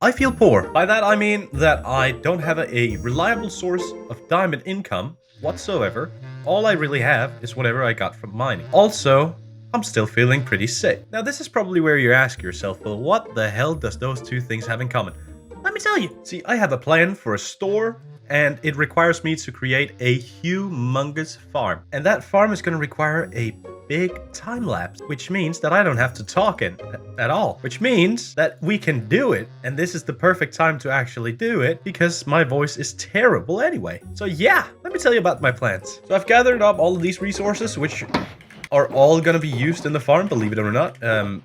I feel poor. By that I mean that I don't have a reliable source of diamond income whatsoever. All I really have is whatever I got from mining. Also, I'm still feeling pretty sick. Now this is probably where you ask yourself, well, what the hell does those two things have in common? Let me tell you. See, I have a plan for a store, and it requires me to create a humongous farm. And that farm is going to require a big time lapse, which means that I don't have to talk at all, which means that we can do it. And this is the perfect time to actually do it because my voice is terrible anyway. So yeah, let me tell you about my plans. So I've gathered up all of these resources, which are all gonna be used in the farm, believe it or not.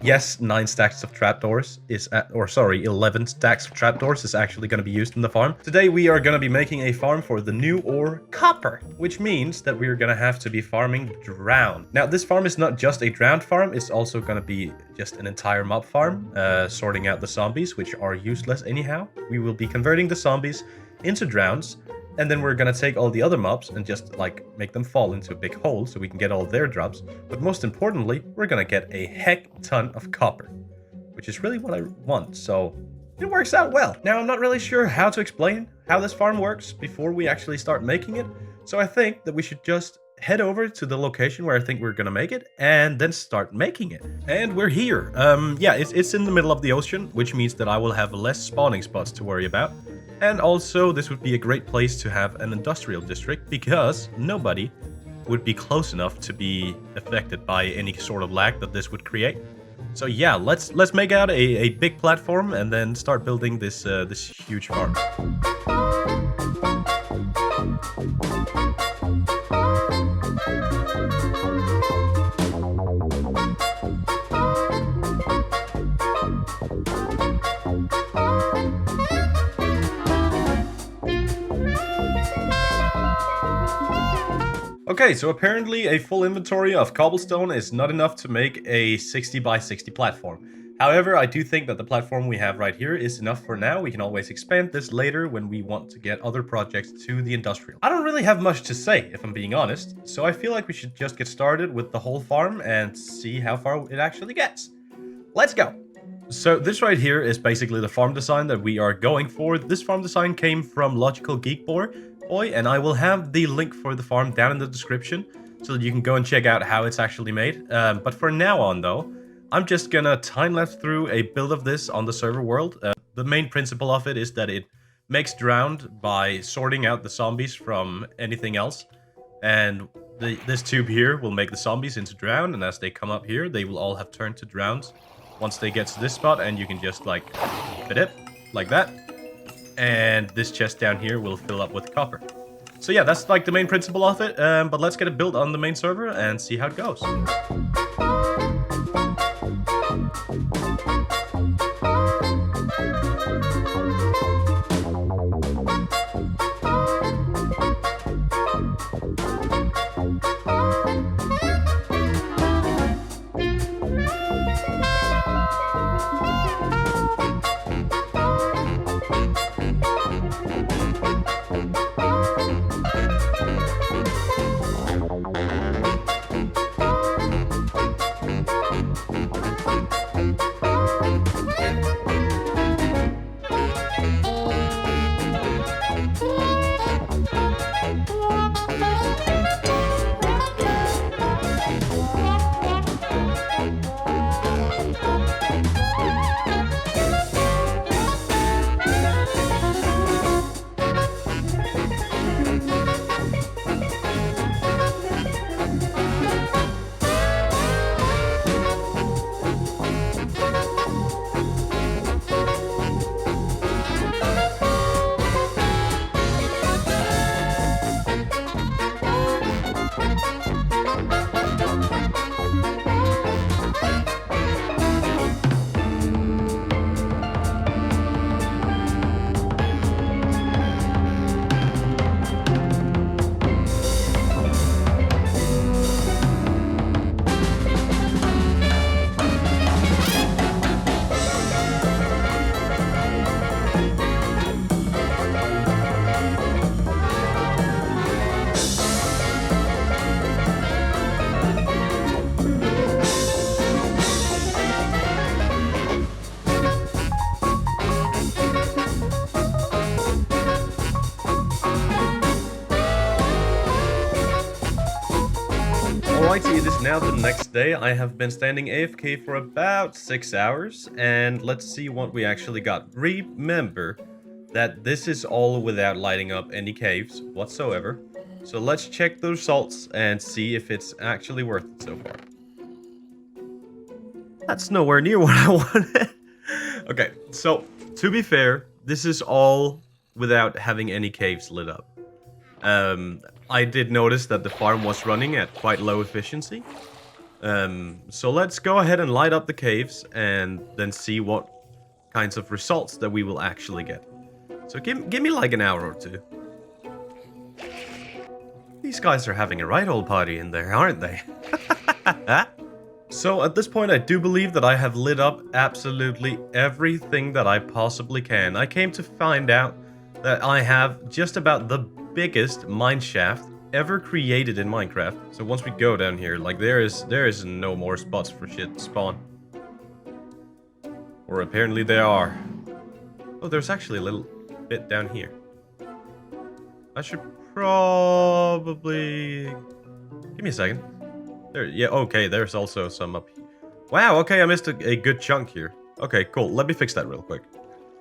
Yes, 9 stacks of trapdoors is, 11 stacks of trapdoors is actually gonna be used in the farm. Today we are gonna be making a farm for the new ore copper, which means that we're gonna have to be farming drowned. Now this farm is not just a drowned farm, it's also gonna be just an entire mob farm, sorting out the zombies, which are useless anyhow. We will be converting the zombies into drowns, and then we're gonna take all the other mobs and just like make them fall into a big hole so we can get all their drops. But most importantly, we're gonna get a heck ton of copper, which is really what I want. So it works out well. Now I'm not really sure how to explain how this farm works before we actually start making it. So I think that we should just head over to the location where I think we're gonna make it and then start making it. And we're here. Yeah, it's in the middle of the ocean, which means that I will have less spawning spots to worry about. And also, this would be a great place to have an industrial district because nobody would be close enough to be affected by any sort of lag that this would create. So yeah, let's make out a big platform and then start building this this huge farm. Okay, so apparently a full inventory of cobblestone is not enough to make a 60 by 60 platform. However, I do think that the platform we have right here is enough for now. We can always expand this later when we want to get other projects to the industrial. I don't really have much to say, if I'm being honest, so I feel like we should just get started with the whole farm and see how far it actually gets. Let's go! So this right here is basically the farm design that we are going for. This farm design came from Logical Geek Boy, and I will have the link for the farm down in the description so that you can go and check out how it's actually made. But for now on though, I'm just gonna time-lapse through a build of this on the server world. The main principle of it is that it makes drowned by sorting out the zombies from anything else. And this tube here will make the zombies into drowned, and as they come up here, they will all have turned to drowns once they get to this spot, and you can just like fit it like that. And this chest down here will fill up with copper. So yeah, that's like the main principle of it, but let's get it built on the main server and see how it goes. Alrighty, it is now the next day. I have been standing AFK for about 6 hours, and let's see what we actually got. Remember that this is all without lighting up any caves whatsoever. So let's check the results and see if it's actually worth it so far. That's nowhere near what I wanted. Okay, so to be fair, this is all without having any caves lit up. I did notice that the farm was running at quite low efficiency. So let's go ahead and light up the caves and then see what kinds of results that we will actually get. So give me like an hour or two. These guys are having a right old party in there, aren't they? So at this point, I do believe that I have lit up absolutely everything that I possibly can. I came to find out that I have just about the biggest mine shaft ever created in Minecraft. So once we go down here, like there is no more spots for shit to spawn. Or apparently there are. Oh, there's actually a little bit down here. I should probably... Give me a second. There, yeah, okay, there's also some up here. Wow, okay, I missed a good chunk here. Okay, cool, let me fix that real quick.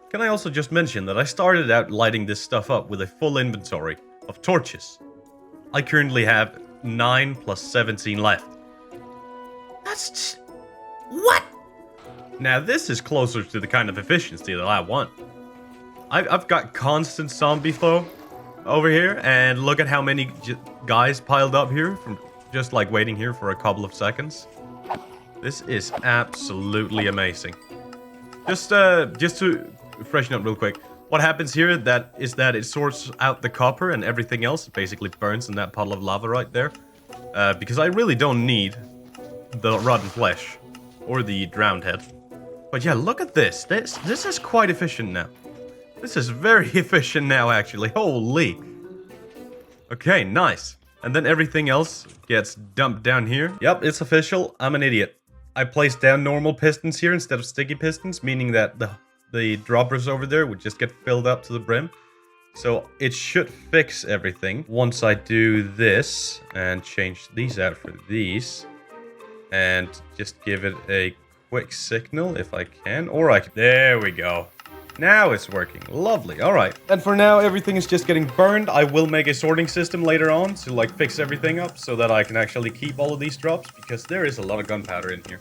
Can I also just mention that I started out lighting this stuff up with a full inventory of torches. I currently have 9 plus 17 left. That's just... What? Now this is closer to the kind of efficiency that I want. I've got constant zombie flow over here, and look at how many guys piled up here from just like waiting here for a couple of seconds. This is absolutely amazing. Just to freshen up real quick, what happens here is that it sorts out the copper and everything else basically burns in that puddle of lava right there. Because I really don't need the rotten flesh or the drowned head. But yeah, look at this. This is quite efficient now. This is very efficient now, actually. Holy. Okay, nice. And then everything else gets dumped down here. Yep, it's official. I'm an idiot. I placed down normal pistons here instead of sticky pistons, meaning that the droppers over there would just get filled up to the brim. So it should fix everything. Once I do this and change these out for these and just give it a quick signal if I can. There we go. Now it's working. Lovely. All right. And for now, everything is just getting burned. I will make a sorting system later on to like fix everything up so that I can actually keep all of these drops because there is a lot of gunpowder in here.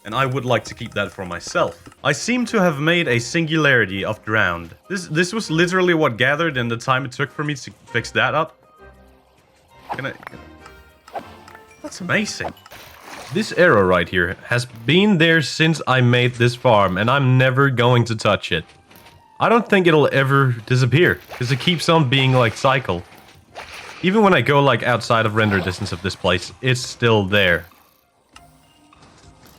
And I would like to keep that for myself. I seem to have made a singularity of drowned. This was literally what gathered in the time it took for me to fix that up. That's amazing. This arrow right here has been there since I made this farm, and I'm never going to touch it. I don't think it'll ever disappear, because it keeps on being, like, cycled. Even when I go, like, outside of render distance of this place, it's still there.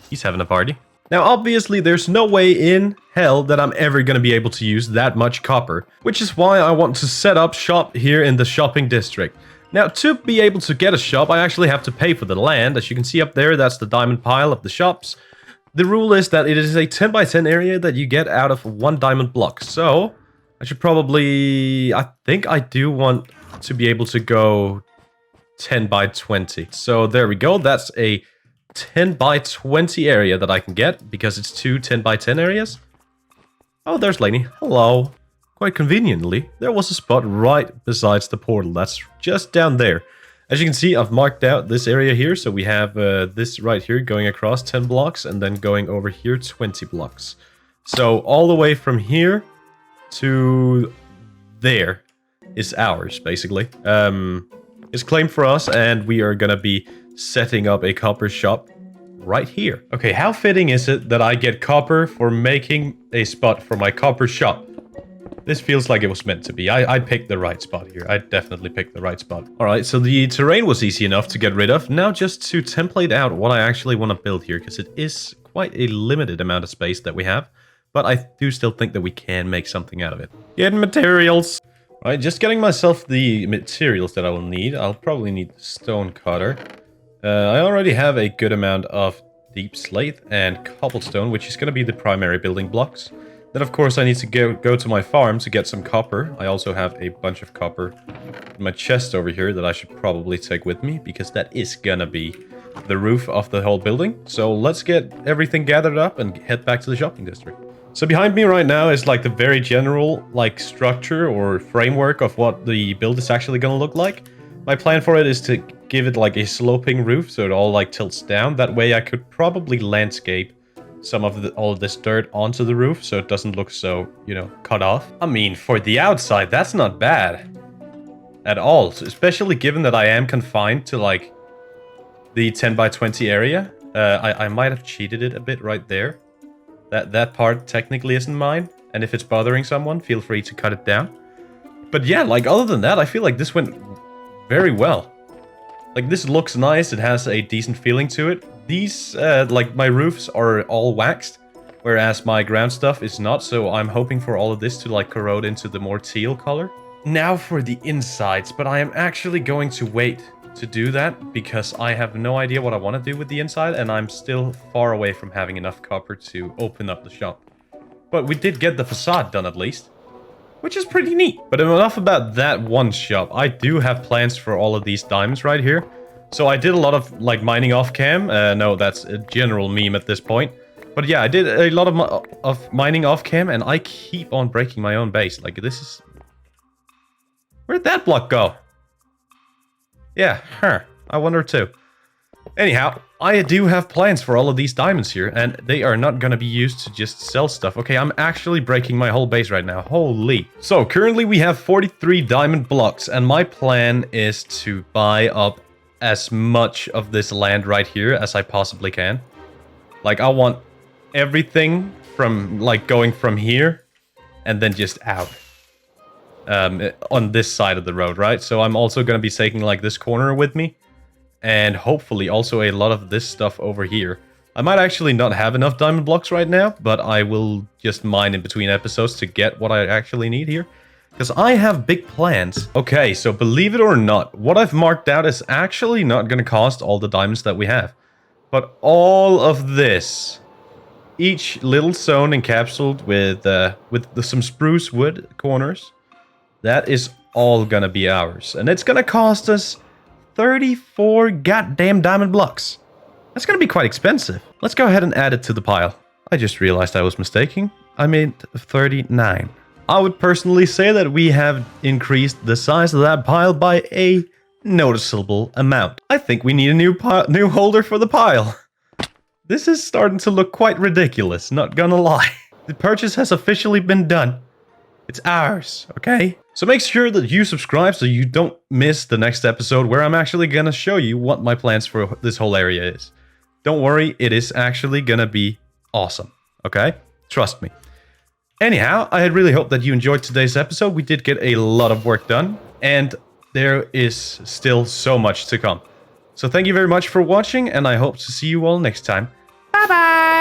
He's having a party. Now, obviously, there's no way in hell that I'm ever going to be able to use that much copper, which is why I want to set up shop here in the shopping district. Now, to be able to get a shop, I actually have to pay for the land. As you can see up there, that's the diamond pile of the shops. The rule is that it is a 10 by 10 area that you get out of 1 diamond block. So, I should probably... I think I do want to be able to go 10 by 20. So, there we go. That's a 10 by 20 area that I can get because it's 2 10 by 10 areas. Oh, there's Lainey. Hello. Quite conveniently, there was a spot right besides the portal. That's just down there. As you can see, I've marked out this area here. So we have this right here going across 10 blocks and then going over here 20 blocks. So all the way from here to there is ours, basically. It's claimed for us, and we are going to be setting up a copper shop right here. Okay, how fitting is it that I get copper for making a spot for my copper shop? This feels like it was meant to be. I picked the right spot here. I definitely picked the right spot. Alright, so the terrain was easy enough to get rid of. Now just to template out what I actually want to build here, because it is quite a limited amount of space that we have. But I do still think that we can make something out of it. Getting materials. Alright, just getting myself the materials that I will need. I'll probably need the stone cutter. I already have a good amount of deep slate and cobblestone, which is going to be the primary building blocks. Then, of course, I need to go to my farm to get some copper. I also have a bunch of copper in my chest over here that I should probably take with me, because that is gonna be the roof of the whole building. So let's get everything gathered up and head back to the shopping district. So behind me right now is like the very general like structure or framework of what the build is actually going to look like. My plan for it is to give it like a sloping roof so it all like tilts down. That way I could probably landscape some of all of this dirt onto the roof so it doesn't look so, you know, cut off. I mean, for the outside, that's not bad at all, especially given that I am confined to like the 10 by 20 area. I might have cheated it a bit right there. That part technically isn't mine, and if it's bothering someone, feel free to cut it down. But yeah, like other than that, I feel like this went very well. Like this looks nice, it has a decent feeling to it. These, like my roofs are all waxed, whereas my ground stuff is not, so I'm hoping for all of this to like corrode into the more teal color. Now for the insides, but I am actually going to wait to do that because I have no idea what I want to do with the inside, and I'm still far away from having enough copper to open up the shop. But we did get the facade done at least, which is pretty neat. But enough about that one shop. I do have plans for all of these diamonds right here. So I did a lot of like mining off cam. No, that's a general meme at this point. But yeah, I did a lot of mining off cam, and I keep on breaking my own base. Like this is... Where'd that block go? Yeah, I wonder too. Anyhow, I do have plans for all of these diamonds here, and they are not gonna be used to just sell stuff. Okay, I'm actually breaking my whole base right now. Holy. So currently we have 43 diamond blocks, and my plan is to buy up as much of this land right here as I possibly can. Like I want everything from like going from here and then just out. On this side of the road, right? So I'm also going to be taking like this corner with me, and hopefully also a lot of this stuff over here. I might actually not have enough diamond blocks right now, but I will just mine in between episodes to get what I actually need here, because I have big plans. Okay, so believe it or not, what I've marked out is actually not going to cost all the diamonds that we have, but all of this, each little zone encapsulated with some spruce wood corners. That is all gonna be ours. And it's gonna cost us 34 goddamn diamond blocks. That's gonna be quite expensive. Let's go ahead and add it to the pile. I just realized I was mistaken. I meant 39. I would personally say that we have increased the size of that pile by a noticeable amount. I think we need a new holder for the pile. This is starting to look quite ridiculous, not gonna lie. The purchase has officially been done. It's ours, okay? So make sure that you subscribe so you don't miss the next episode where I'm actually gonna show you what my plans for this whole area is. Don't worry, it is actually gonna be awesome, okay? Trust me. Anyhow, I really hope that you enjoyed today's episode. We did get a lot of work done, and there is still so much to come. So thank you very much for watching, and I hope to see you all next time. Bye-bye!